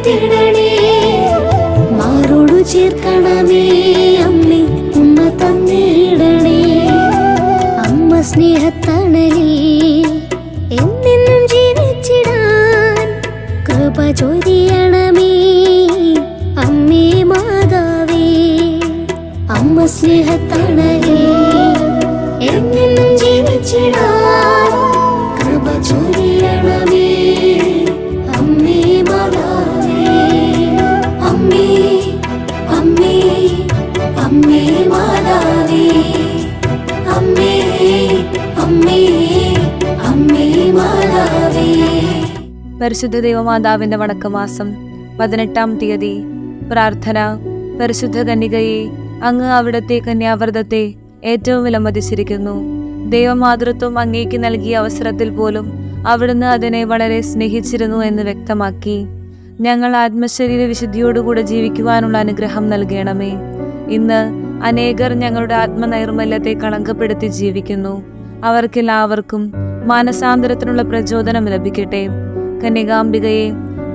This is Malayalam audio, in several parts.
കാത്തിടണേ, മാറോടു ചേർക്കണമേ അമ്മേ, ഉമ്മ തന്നിടണേ. അമ്മ സ്നേഹത്തണലിൽ എന്നെന്നും ജീവിച്ചിടാൻ കൃപ ചൊരിയണമേ അമ്മേ മാതാവേ. അമ്മ സ്നേഹത്തണലിൽ എന്നെന്നും ജീവിച്ചിടാൻ കൃപ ചൊരിയണമേ അമ്മേ മാതാവേ. അമ്മേ അമ്മേ അമ്മേ മാതാവേ, അമ്മേ അമ്മേ അമ്മേ മാതാവേ. പരിശുദ്ധ ദൈവമാതാവിന്റെ വണക്കമാസം 18-ാം തീയതി. പ്രാർത്ഥന. പരിശുദ്ധ കന്യകയെ, അങ്ങ് അവിടുത്തെ കന്യാവ്രതത്തെ ഏറ്റവും വിലമതിച്ചിരിക്കുന്നു. ദൈവമാതൃത്വം അങ്ങേക്ക് നൽകിയ അവസരത്തിൽ പോലും അവിടുന്ന് അതിനെ വളരെ സ്നേഹിച്ചിരുന്നു എന്ന് വ്യക്തമാക്കി. ഞങ്ങൾ ആത്മശരീര വിശുദ്ധിയോടുകൂടെ ജീവിക്കുവാനുള്ള അനുഗ്രഹം നൽകണമേ. ഇന്ന് അനേകർ ഞങ്ങളുടെ ആത്മനൈർമല്യത്തെ കളങ്കപ്പെടുത്തി ജീവിക്കുന്നു. അവർക്കെല്ലാവർക്കും മാനസാന്തരത്തിനുള്ള പ്രചോദനം ലഭിക്കട്ടെ. കന്യകാംബികയെ,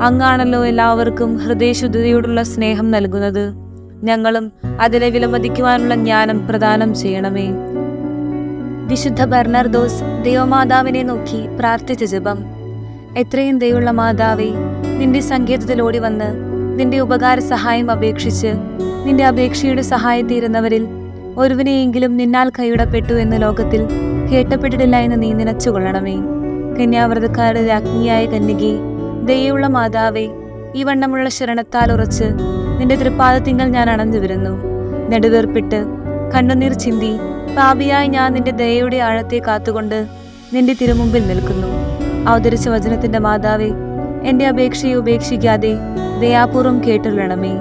അങ്ങാണല്ലോ എല്ലാവർക്കും ഹൃദയശുദ്ധിയോടുള്ള സ്നേഹം നൽകുന്നത്. ഞങ്ങളും അതിനെ വിലമതിക്കുവാനുള്ള ജ്ഞാനം പ്രദാനം ചെയ്യണമേ. വിശുദ്ധ ബെർണർദോസ് ദൈവമാതാവിനെ നോക്കി പ്രാർത്ഥിച്ച ജപം. എത്രയും ദയുള്ള മാതാവേ, നിന്റെ സങ്കേതത്തിൽ ഓടി വന്ന് നിന്റെ ഉപകാര സഹായം അപേക്ഷിച്ച് നിന്റെ അപേക്ഷയുടെ സഹായത്തീരുന്നവരിൽ ഒരുവിനെയെങ്കിലും നിന്നാൽ കൈയിടപ്പെട്ടു എന്ന് ലോകത്തിൽ കേട്ടപ്പെട്ടിട്ടില്ല എന്ന് നീ നനച്ചുകൊള്ളണമേ. കന്യാവ്രതക്കാരുടെ രാജ്ഞിയായ കന്യകേ, ദയുള്ള മാതാവേ, ഈ വണ്ണമുള്ള ശരണത്താൽ ഉറച്ച് നിന്റെ തൃപ്പാദത്തിങ്കൽ ഞാൻ അണഞ്ഞു വരുന്നു. നെടുവേർപ്പിട്ട് കണ്ണുനീർ ചിന്തി പാപിയായി ഞാൻ നിന്റെ ദയയുടെ ആഴത്തെ കാത്തുകൊണ്ട് നിന്റെ തിരുമുമ്പിൽ നിൽക്കുന്നു. അവതരിച്ച വചനത്തിന്റെ മാതാവേ, എന്റെ അപേക്ഷയെ ഉപേക്ഷിക്കാതെ ദയാപൂർവം കേട്ടുള്ളണമേ.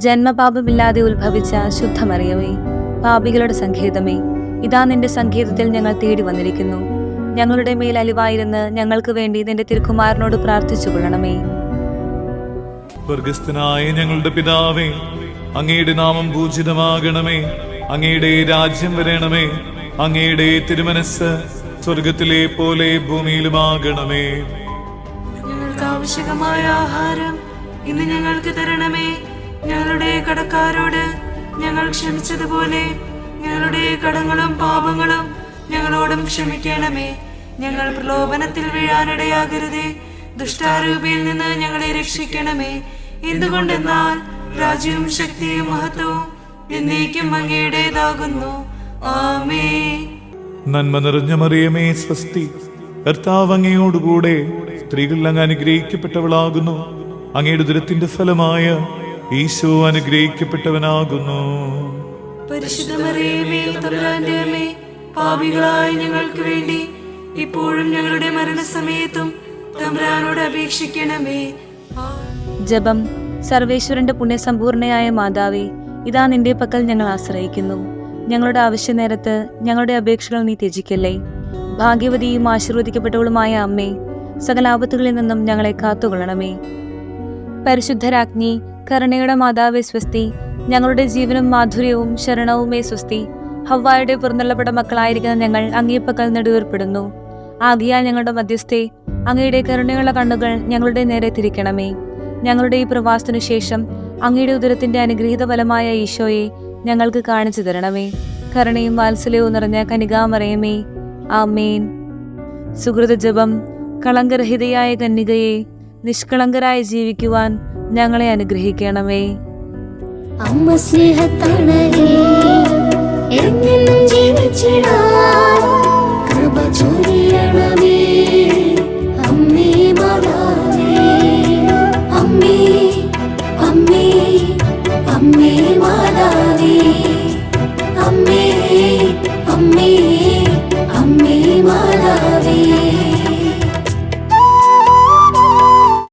ജന്മപാപമില്ലാതെ ഉത്ഭവിച്ച ശുദ്ധമറിയമേ, പാപികളുടെ സങ്കേതമേ, ഇതാ നിന്റെ സങ്കേതത്തിൽ ഞങ്ങൾ തേടി വന്നിരിക്കുന്നു. ഞങ്ങളുടെ മേൽ അലിവായിരുന്ന് ഞങ്ങൾക്ക് വേണ്ടി നിന്റെ തിരുക്കുമാരനോട് പ്രാർത്ഥിച്ചു കൊള്ളണമേ. സ്വർഗസ്ഥനായ ഞങ്ങളുടെ പിതാവേ, അങ്ങയുടെ നാമം പൂജിതമാകണമേ. അങ്ങയുടെ രാജ്യം വരണമേ. അങ്ങയുടെ തിരുമനസ് സ്വർഗത്തിലെ പോലെ ഭൂമിയിലുമാകണമേ. ഞങ്ങൾക്ക് ആവശ്യമായ ആഹാരം ഇന്ന് ഞങ്ങൾക്ക് തരണമേ. ഞങ്ങളുടെ കടക്കാരോട് ഞങ്ങൾ ക്ഷമിച്ചതുപോലെ ഞങ്ങളുടെ കടങ്ങളും പാപങ്ങളും ഞങ്ങളോടും ക്ഷമിക്കണമേ. ഞങ്ങൾ പ്രലോഭനത്തിൽ വീഴാനിടയാകരുതേ, ദുഷ്ടാരൂപിയിൽ നിന്ന് ഞങ്ങളെ രക്ഷിക്കണമേ. എന്തുകൊണ്ടെന്നാൽ രാജ്യവും ശക്തിയും മഹത്വവും എന്നേക്കും അങ്ങയുടേതാകുന്നു. ആമേൻ. നന്മ നിറഞ്ഞ മറിയമേ, സ്വസ്തി. കർത്താവ് അങ്ങയോടുകൂടെ സ്ത്രീകൾ അങ്ങ് അനുഗ്രഹിക്കപ്പെട്ടവളാകുന്നു. അങ്ങയുടെ ഉദരത്തിന്റെ ഫലമായ ഈശോ അനുഗ്രഹിക്കപ്പെട്ടവനാകുന്നു. പരിശുദ്ധ മറിയമേ, തമ്പുരാന്റെ അമ്മേ, പാപികളായ ഞങ്ങൾക്ക് വേണ്ടി ഇപ്പോഴും ഞങ്ങളുടെ മരണസമയത്തും തമ്പുരാനോട് അപേക്ഷിക്കണമേ. ജപം. സർവേശ്വരന്റെ പുണ്യസമ്പൂർണയായ മാതാവേ, ഇതാ നിന്റെ പക്കൽ ഞങ്ങൾ ആശ്രയിക്കുന്നു. ഞങ്ങളുടെ ആവശ്യനേരത്ത് ഞങ്ങളുടെ അപേക്ഷകൾ നീ ത്യജിക്കല്ലേ. ഭാഗ്യവതിയും ആശീർവദിക്കപ്പെട്ടവളുമായ അമ്മേ, സകല ആപത്തുകളിൽ നിന്നും ഞങ്ങളെ കാത്തുകൊള്ളണമേ. പരിശുദ്ധരാജ്ഞി, കരുണയുടെ മാതാവേ സ്വസ്തി. ഞങ്ങളുടെ ജീവനും മാധുര്യവും ശരണവുമേ സ്വസ്തി. ഹവ്വായുടെ പുറന്തള്ളപ്പെട്ട മക്കളായിരിക്കുന്ന ഞങ്ങൾ അങ്ങേപ്പക്കൽ നെടുവേർപ്പെടുന്നു. ആകിയാൽ ഞങ്ങളുടെ മധ്യസ്ഥെ, അങ്ങയുടെ കരുണയുള്ള കണ്ണുകൾ ഞങ്ങളുടെ നേരെ തിരിക്കണമേ. ഞങ്ങളുടെ ഈ പ്രവാസത്തിനു ശേഷം അങ്ങയുടെ ഉദരത്തിന്റെ അനുഗ്രഹീത ഫലമായ ഈശോയെ ഞങ്ങൾക്ക് കാണിച്ചു തരണമേ. കരുണയും വാത്സല്യവും നിറഞ്ഞ കന്യകാമറിയമേ, ആമേൻ. സുഹൃത ജപം. കളങ്കരഹിതയായ കന്യകയെ, നിഷ്കളങ്കരായി ജീവിക്കുവാൻ ഞങ്ങളെ അനുഗ്രഹിക്കണമേ. അമ്മ സ്നേഹത്തണലിൽ